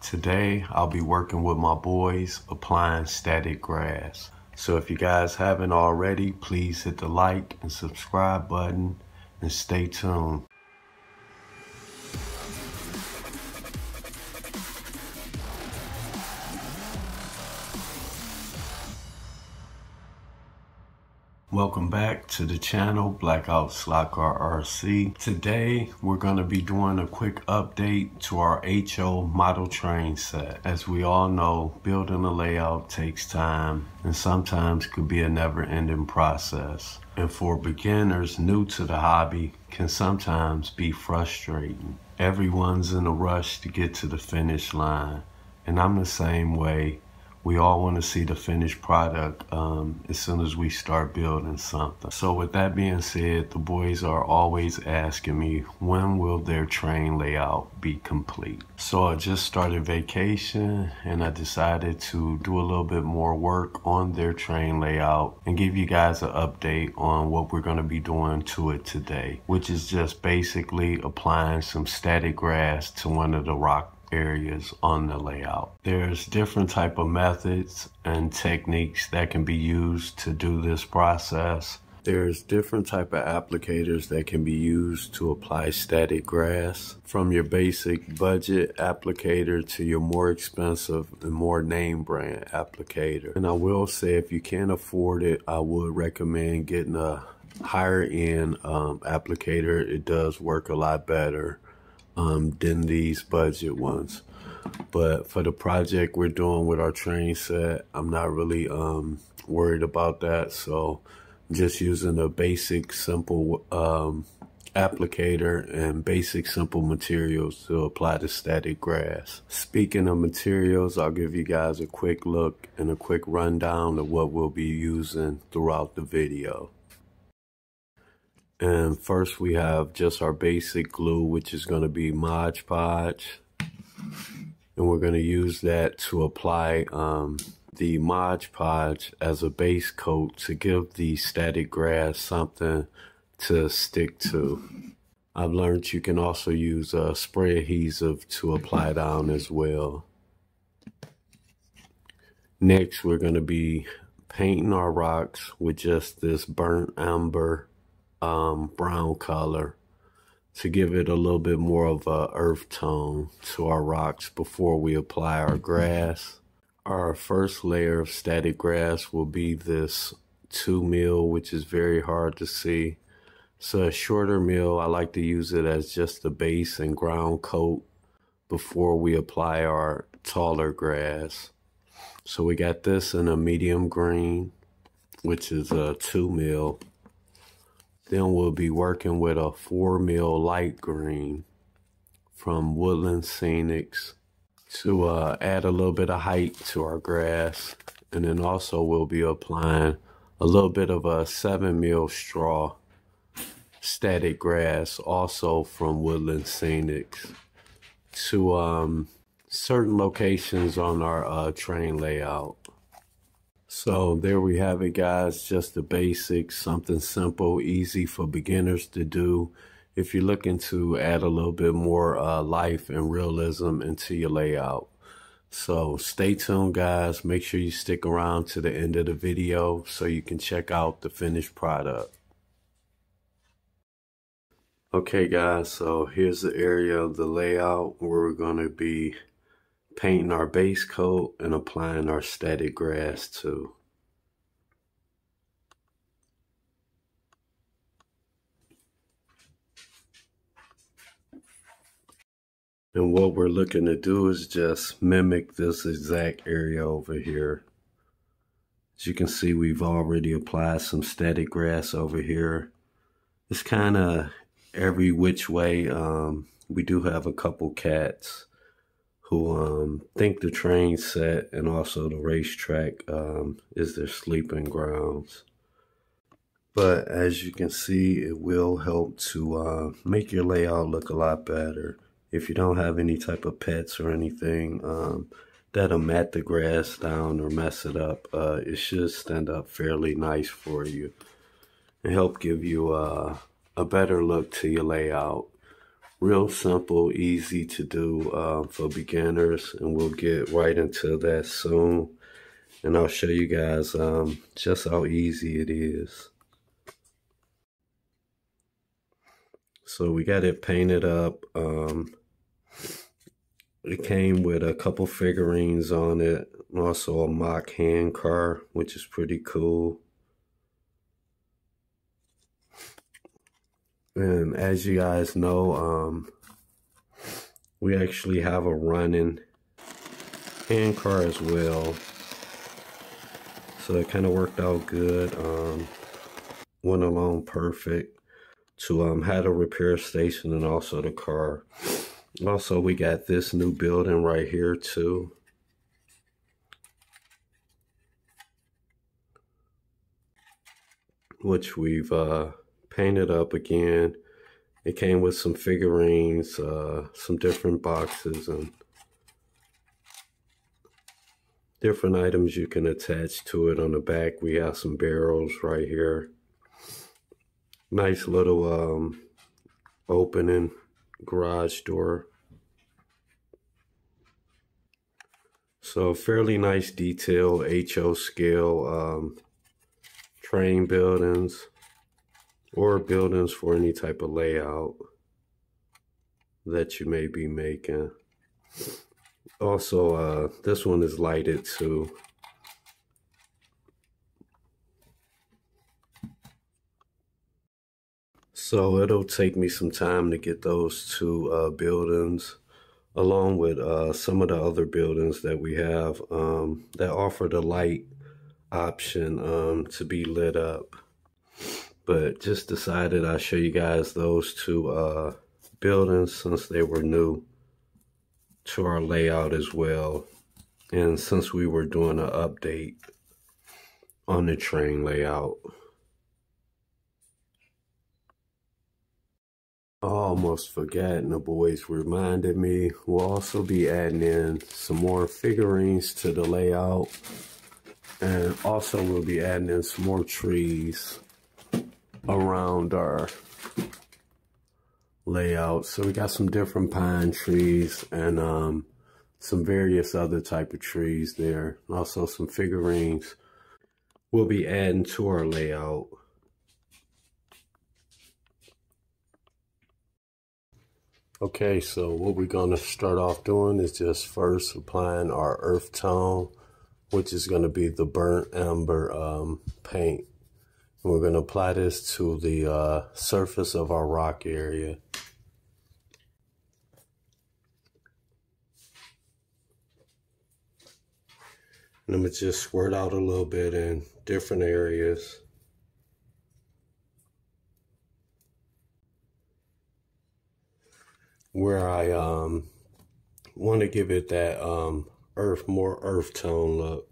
Today, I'll be working with my boys applying static grass. So if you guys haven't already, please hit the like and subscribe button and stay tuned. Welcome back to the channel, Blackout Slotcar RC. Today, we're going to be doing a quick update to our HO model train set. As we all know, building a layout takes time and sometimes could be a never-ending process. And for beginners new to the hobby, can sometimes be frustrating. Everyone's in a rush to get to the finish line, and I'm the same way. We all want to see the finished product as soon as we start building something. So with that being said, the boys are always asking me, when will their train layout be complete? So I just started vacation and I decided to do a little bit more work on their train layout and give you guys an update on what we're going to be doing to it today, which is just basically applying some static grass to one of the rock areas on the layout. There's different type of methods and techniques that can be used to do this process. There's different type of applicators that can be used to apply static grass, from your basic budget applicator to your more expensive and more name brand applicator. And I will say, if you can't afford it, I would recommend getting a higher end applicator. It does work a lot better than these budget ones. But for the project we're doing with our train set, I'm not really worried about that. So I'm just using a basic simple applicator and basic simple materials to apply the static grass. Speaking of materials, I'll give you guys a quick look and a quick rundown of what we'll be using throughout the video. And first we have just our basic glue, which is going to be Mod Podge. And we're going to use that to apply the Mod Podge as a base coat to give the static grass something to stick to. I've learned you can also use spray adhesive to apply down as well. Next, we're going to be painting our rocks with just this burnt umber brown color to give it a little bit more of a earth tone to our rocks before we apply our grass. Our first layer of static grass will be this 2 mil, which is very hard to see. So a shorter mil, I like to use it as just the base and ground coat before we apply our taller grass. So we got this in a medium green, which is a 2 mil. Then we'll be working with a 4 mil light green from Woodland Scenic to add a little bit of height to our grass. And then also we'll be applying a little bit of a 7 mil straw static grass, also from Woodland Scenic, to certain locations on our train layout. So there we have it, guys. Just the basics, something simple, easy for beginners to do if you're looking to add a little bit more life and realism into your layout. So stay tuned, guys. Make sure you stick around to the end of the video so you can check out the finished product. Okay, guys, so here's the area of the layout where we're going to be painting our base coat and applying our static grass to. And what we're looking to do is just mimic this exact area over here. As you can see, we've already applied some static grass over here. It's kind of every which way. We do have a couple cats who think the train set and also the racetrack is their sleeping grounds. But as you can see, it will help to make your layout look a lot better. If you don't have any type of pets or anything that'll mat the grass down or mess it up, it should stand up fairly nice for you and help give you a better look to your layout. Real simple, easy to do for beginners, and we'll get right into that soon. And I'll show you guys just how easy it is. So we got it painted up. It came with a couple figurines on it, and also a mock hand car, which is pretty cool. And as you guys know, we actually have a running hand car as well. So it kind of worked out good. Went along perfect to have a repair station and also the car. Also, we got this new building right here too. Which we've painted up again. It came with some figurines, some different boxes, and different items you can attach to it. On the back, we have some barrels right here. Nice little opening garage door. So fairly nice detail, HO scale train buildings or buildings for any type of layout that you may be making. Also, this one is lighted too. So it'll take me some time to get those two buildings, along with some of the other buildings that we have that offer the light option to be lit up. But just decided I'll show you guys those two buildings since they were new to our layout as well, and since we were doing an update on the train layout. I almost forgot, and the boys reminded me, we'll also be adding in some more figurines to the layout, and also we'll be adding in some more trees around our layout. So we got some different pine trees and some various other type of trees there. Also some figurines we'll be adding to our layout. Okay, so what we're going to start off doing is just first applying our earth tone, which is going to be the burnt amber paint. And we're going to apply this to the surface of our rock area. And I'm going to just squirt out a little bit in different areas. Where I want to give it that more earth tone look.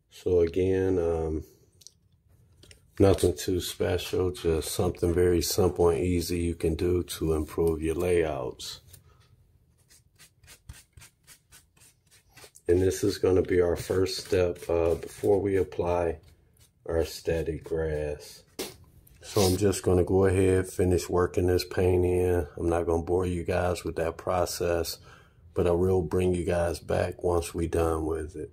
So again, nothing too special, just something very simple and easy you can do to improve your layouts. And this is going to be our first step before we apply our static grass. So I'm just going to go ahead, finish working this paint in. I'm not going to bore you guys with that process, but I will bring you guys back once we're done with it.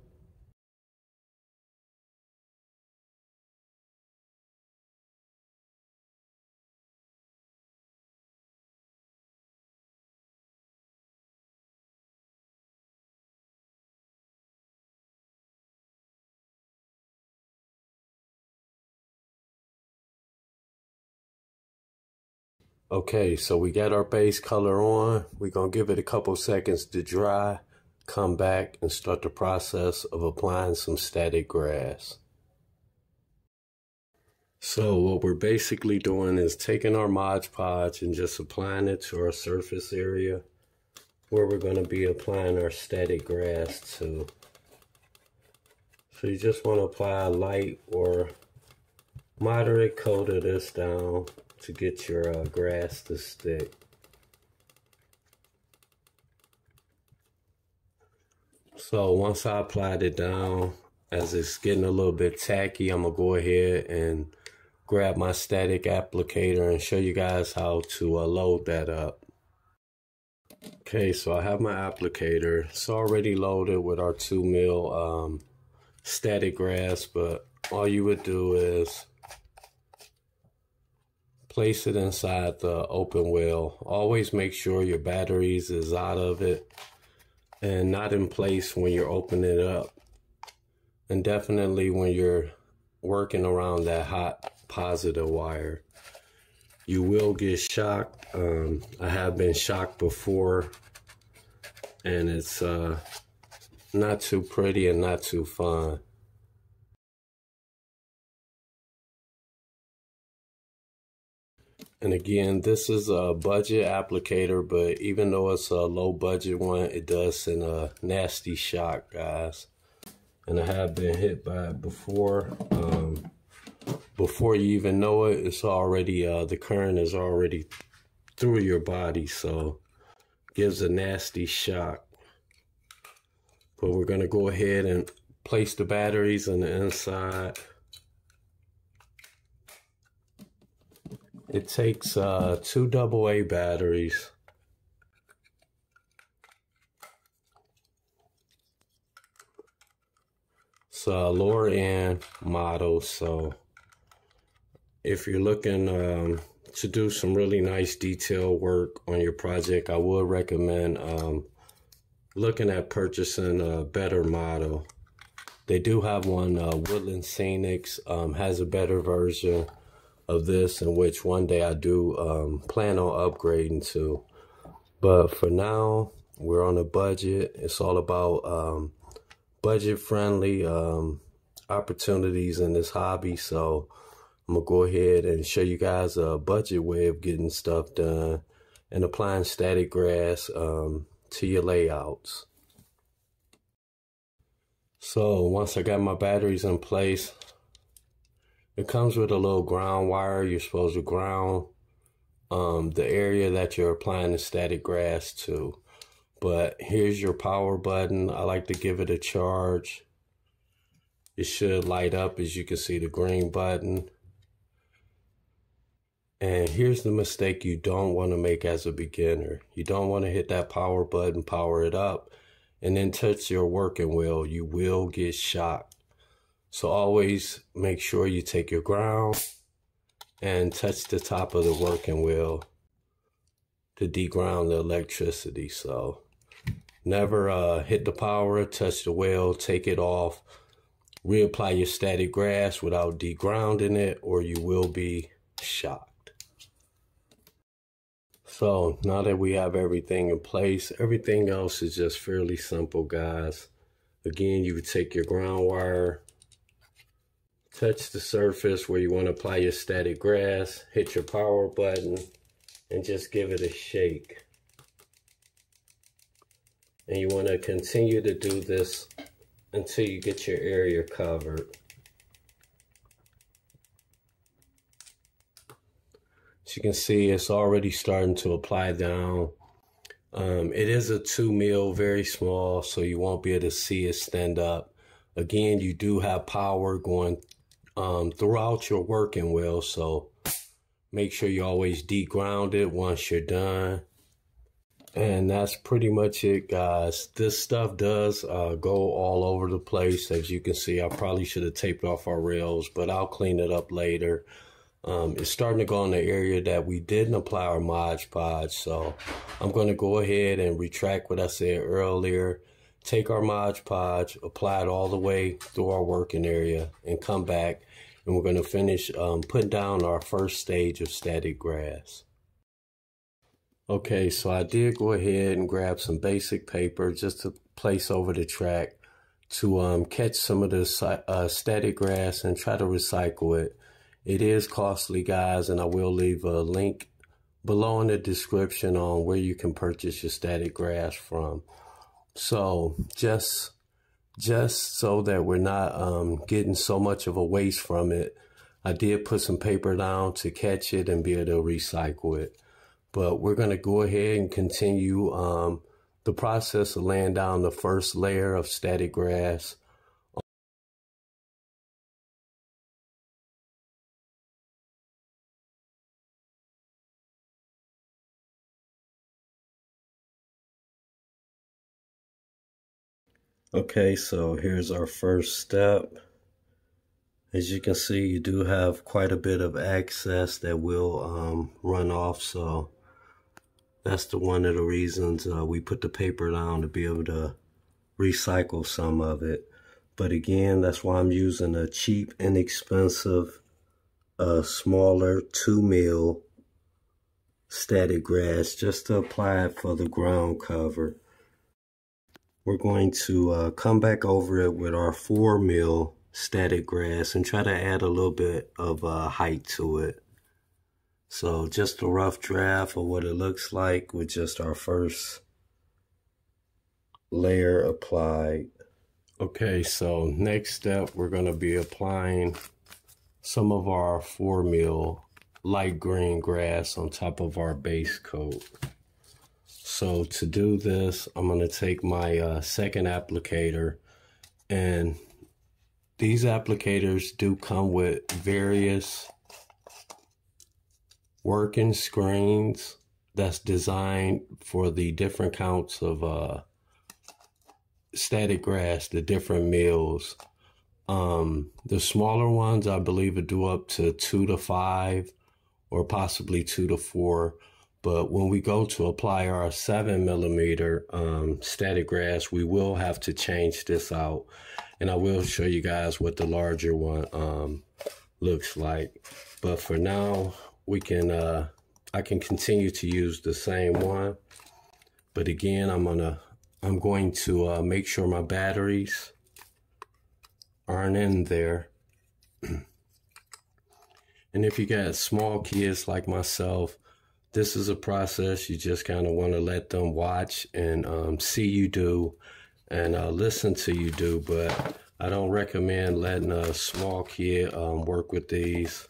Okay, so we got our base color on. We're going to give it a couple seconds to dry, come back and start the process of applying some static grass. So what we're basically doing is taking our Mod Podge and just applying it to our surface area where we're going to be applying our static grass to. So you just want to apply a light or moderate coat of this down to get your grass to stick. So once I applied it down, as it's getting a little bit tacky, I'm gonna go ahead and grab my static applicator and show you guys how to load that up. Okay, so I have my applicator. It's already loaded with our 2 mil static grass, but all you would do is place it inside the open well. Always make sure your batteries is out of it and not in place when you're opening it up. And definitely when you're working around that hot positive wire, you will get shocked. I have been shocked before, and it's not too pretty and not too fun. And again, this is a budget applicator, but even though it's a low budget one, it does send a nasty shock, guys. And I have been hit by it before. Before you even know it, it's already, the current is already through your body, so it gives a nasty shock. But we're gonna go ahead and place the batteries on the inside. It takes 2 AA batteries. It's a lower end model, so if you're looking to do some really nice detail work on your project, I would recommend looking at purchasing a better model. They do have one, Woodland Scenic has a better version of this, in which one day I do plan on upgrading to. But for now, we're on a budget. It's all about budget friendly opportunities in this hobby. So I'm gonna go ahead and show you guys a budget way of getting stuff done and applying static grass to your layouts. So once I got my batteries in place, it comes with a little ground wire. You're supposed to ground the area that you're applying the static grass to. But here's your power button. I like to give it a charge. It should light up, as you can see, the green button. And here's the mistake you don't want to make as a beginner. You don't want to hit that power button, power it up, and then touch your working wheel. You will get shocked. So always make sure you take your ground and touch the top of the working wheel to deground the electricity. So never hit the power, touch the wheel, take it off, reapply your static grass without degrounding it, or you will be shocked. So now that we have everything in place, everything else is just fairly simple, guys. Again, you would take your ground wire, touch the surface where you want to apply your static grass, hit your power button, and just give it a shake. And you want to continue to do this until you get your area covered. As you can see, it's already starting to apply down. It is a 2 mil, very small, so you won't be able to see it stand up. Again, you do have power going throughout your working wheel, so make sure you always deground it once you're done. And that's pretty much it, guys. This stuff does go all over the place. As you can see, I probably should have taped off our rails, but I'll clean it up later. It's starting to go in the area that we didn't apply our Mod Podge, so I'm going to go ahead and retract what I said earlier. Take our Mod Podge, apply it all the way through our working area, and come back, and we're going to finish putting down our first stage of static grass. Okay, so I did go ahead and grab some basic paper just to place over the track to catch some of the static grass and try to recycle it. It is costly, guys, and I will leave a link below in the description on where you can purchase your static grass from. So just so that we're not getting so much of a waste from it, I did put some paper down to catch it and be able to recycle it. But we're going to go ahead and continue the process of laying down the first layer of static grass Okay, so here's our first step. As you can see, you do have quite a bit of excess that will run off, so that's one of the reasons we put the paper down, to be able to recycle some of it. But again, that's why I'm using a cheap, inexpensive, smaller 2 mil static grass just to apply it for the ground cover. We're going to come back over it with our 4 mil static grass and try to add a little bit of height to it. So just a rough draft of what it looks like with just our first layer applied. Okay, so next step, we're going to be applying some of our 4 mil light green grass on top of our base coat. So to do this, I'm going to take my second applicator, and these applicators do come with various working screens that's designed for the different counts of static grass, the different mils. The smaller ones, I believe, would do up to 2 to 5 or possibly 2 to 4. But when we go to apply our 7mm static grass, we will have to change this out. And I will show you guys what the larger one looks like. But for now, we can I can continue to use the same one. But again, I'm going to make sure my batteries aren't in there. And if you got small kids like myself, this is a process you just kind of want to let them watch and see you do and listen to you do. But I don't recommend letting a small kid work with these.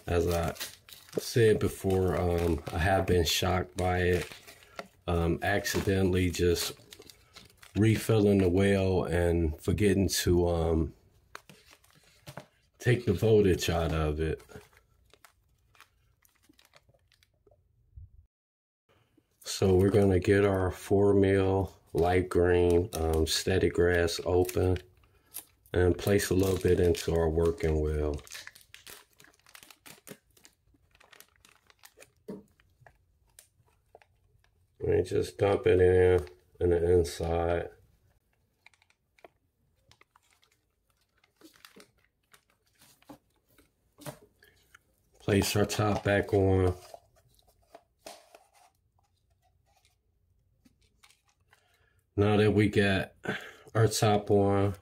As I said before, I have been shocked by it. Accidentally just refilling the well and forgetting to take the voltage out of it. So we're going to get our 4 mil light green static grass open and place a little bit into our working well. And just dump it in the inside. Place our top back on. Now that we got our top on,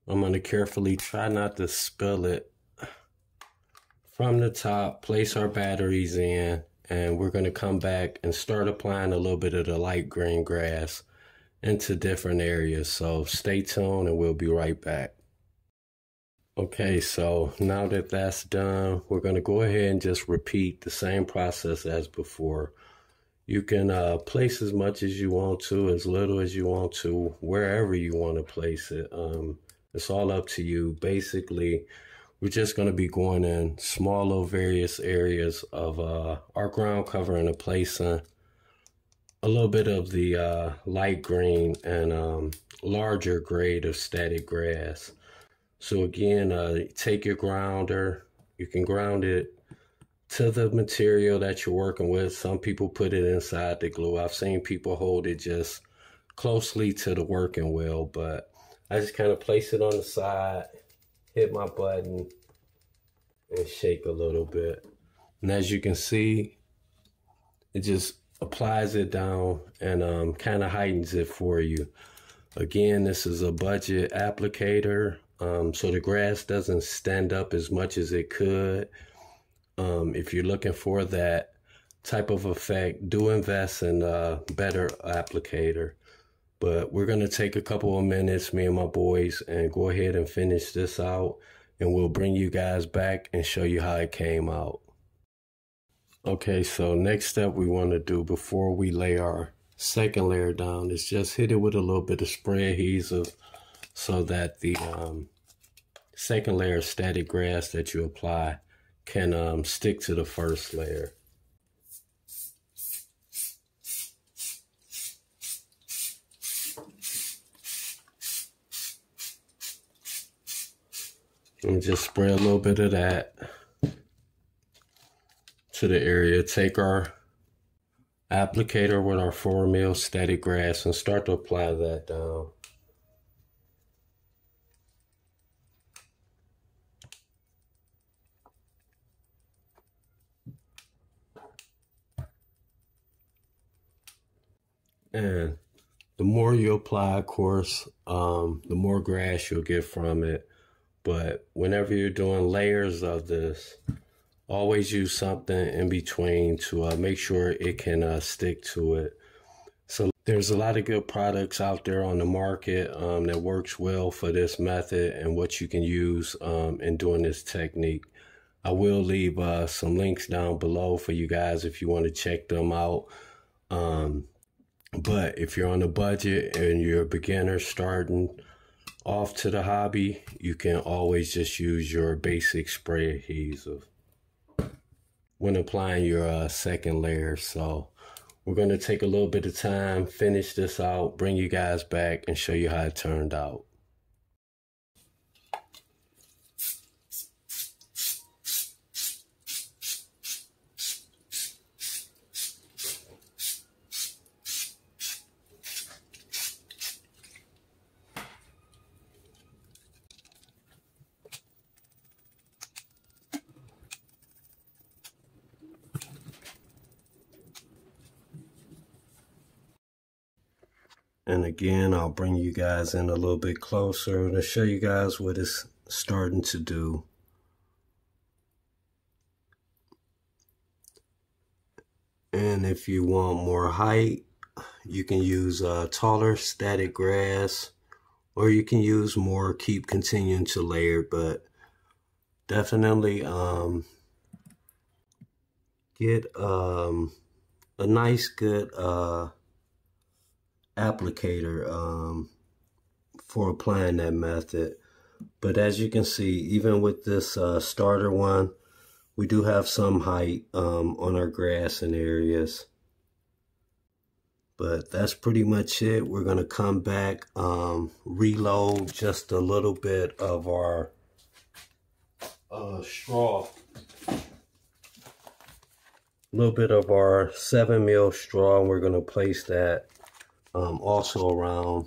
I'm going to carefully try not to spill it from the top, place our batteries in, and we're going to come back and start applying a little bit of the light green grass into different areas. So stay tuned and we'll be right back. Okay, so now that that's done, we're going to go ahead and just repeat the same process as before. You can place as much as you want to, as little as you want to, wherever you want to place it. It's all up to you. Basically, we're just going to be going in small little various areas of our ground cover and placing a little bit of the light green and larger grade of static grass. So again, take your grounder. You can ground it to the material that you're working with. Some people put it inside the glue. I've seen people hold it just closely to the working well, but I just kind of place it on the side, hit my button, and shake a little bit. And as you can see, it just applies it down and kind of heightens it for you. Again, this is a budget applicator, so the grass doesn't stand up as much as it could. If you're looking for that type of effect, do invest in a better applicator. But we're going to take a couple of minutes, me and my boys, and go ahead and finish this out. And we'll bring you guys back and show you how it came out. Okay, so next step we want to do before we lay our second layer down is just hit it with a little bit of spray adhesive so that the second layer of static grass that you apply can stick to the first layer. And just spray a little bit of that to the area. Take our applicator with our 4mm static grass and start to apply that down. And the more you apply, of course, the more grass you'll get from it. But whenever you're doing layers of this, always use something in between to make sure it can stick to it. So there's a lot of good products out there on the market that works well for this method and what you can use in doing this technique. I will leave some links down below for you guys if you want to check them out. But if you're on a budget and you're a beginner starting off to the hobby, you can always just use your basic spray adhesive when applying your second layer. So we're going to take a little bit of time, finish this out, bring you guys back and show you how it turned out. And again, I'll bring you guys in a little bit closer to show you guys what it's starting to do. And if you want more height, you can use taller static grass, or you can use more, keep continuing to layer, but definitely get a nice good applicator for applying that method. But as you can see, even with this starter one, we do have some height on our grass and areas. But that's pretty much it. We're going to come back, reload just a little bit of our straw. A little bit of our 7mm straw, and we're going to place that also around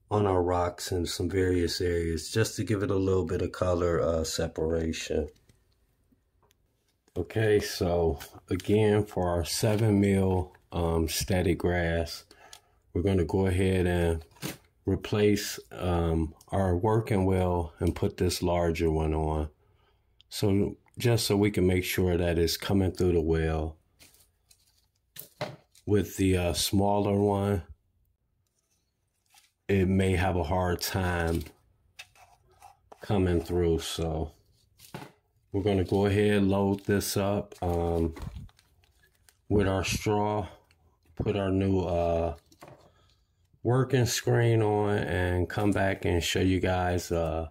on our rocks in some various areas, just to give it a little bit of color separation. Okay, so again, for our 7mm static grass, we're going to go ahead and replace our working well and put this larger one on. So just so we can make sure that it's coming through the well. With the smaller one, it may have a hard time coming through. So we're going to go ahead and load this up with our straw, put our new working screen on, and come back and show you guys the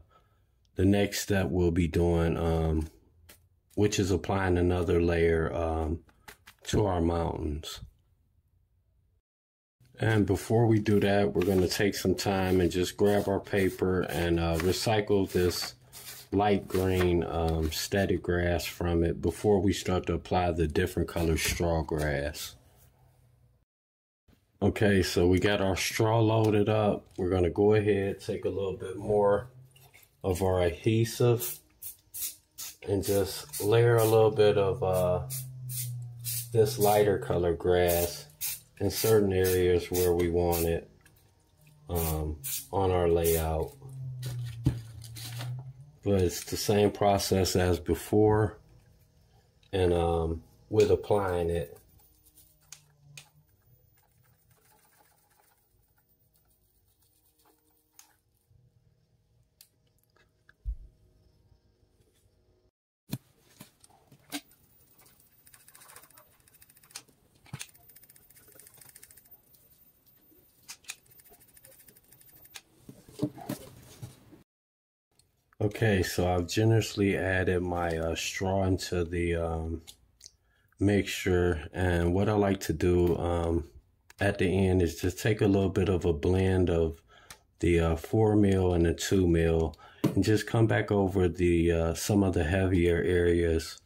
next step we'll be doing, which is applying another layer to our mountains. And before we do that, we're going to take some time and just grab our paper and recycle this light green static grass from it before we start to apply the different color straw grass. Okay, so we got our straw loaded up. We're going to go ahead, take a little bit more of our adhesive and just layer a little bit of this lighter color grass in certain areas where we want it on our layout. But it's the same process as before, and with applying it. Okay, so I've generously added my straw into the mixture, and what I like to do at the end is just take a little bit of a blend of the 4mm and the 2mm and just come back over the some of the heavier areas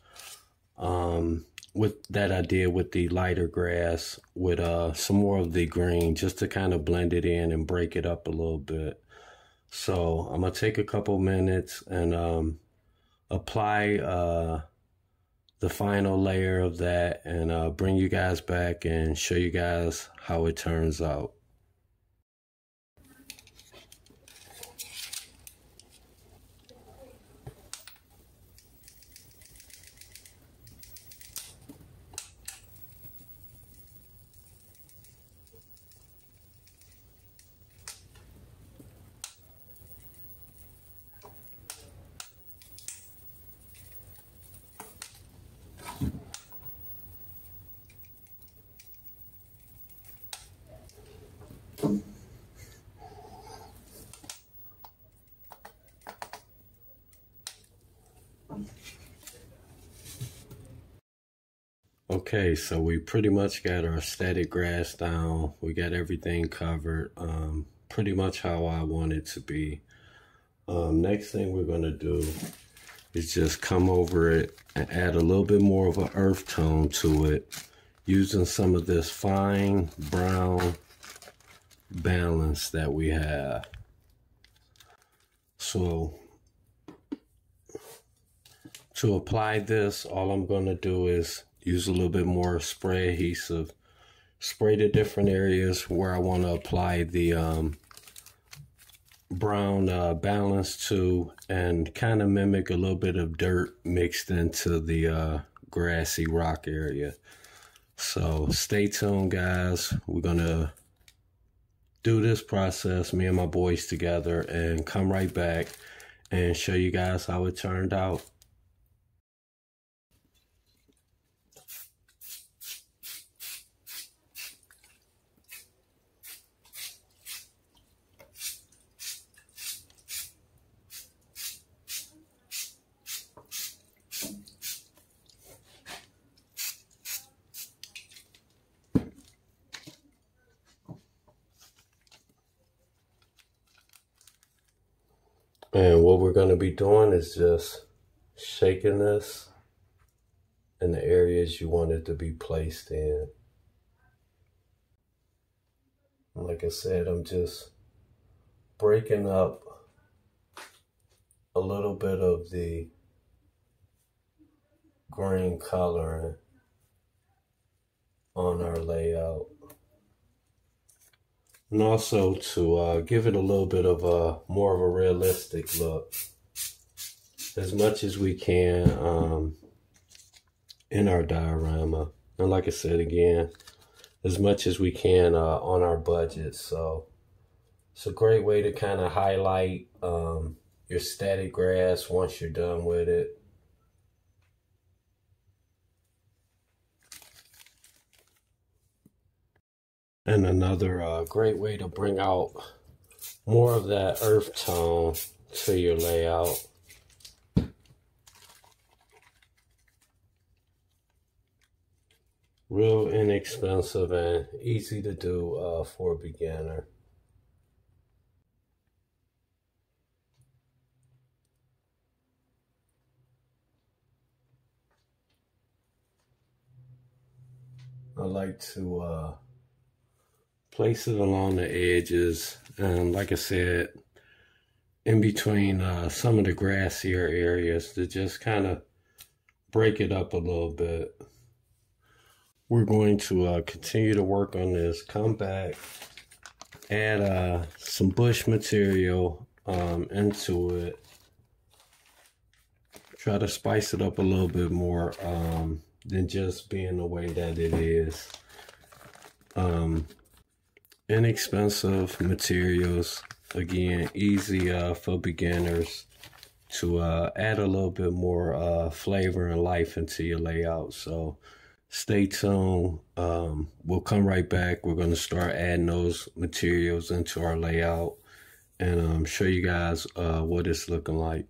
with that I did with the lighter grass with some more of the green, just to kind of blend it in and break it up a little bit. So I'm gonna take a couple minutes and apply the final layer of that, and bring you guys back and show you guys how it turns out. Okay, so we pretty much got our static grass down. We got everything covered, pretty much how I want it to be. Next thing we're gonna do is just come over it and add a little bit more of an earth tone to it, using some of this fine brown balance that we have. So to apply this, all I'm gonna do is use a little bit more spray adhesive, spray the different areas where I want to apply the brown balance to, and kind of mimic a little bit of dirt mixed into the grassy rock area. So stay tuned, guys. We're gonna do this process, me and my boys together, and come right back and show you guys how it turned out. And what we're going to be doing is just shaking this in the areas you want it to be placed in. Like I said, I'm just breaking up a little bit of the green coloring on our layout. And also to give it a little bit of a more of a realistic look, as much as we can in our diorama. And like I said again, as much as we can on our budget. So it's a great way to kind of highlight your static grass once you're done with it. And another great way to bring out more of that earth tone to your layout. Real inexpensive and easy to do for a beginner. I like to place it along the edges, and like I said, in between some of the grassier areas, to just kind of break it up a little bit. We're going to continue to work on this, come back, add some bush material into it, try to spice it up a little bit more than just being the way that it is. Inexpensive materials, again, easy for beginners to add a little bit more flavor and life into your layout. So stay tuned. We'll come right back. We're going to start adding those materials into our layout and show you guys what it's looking like.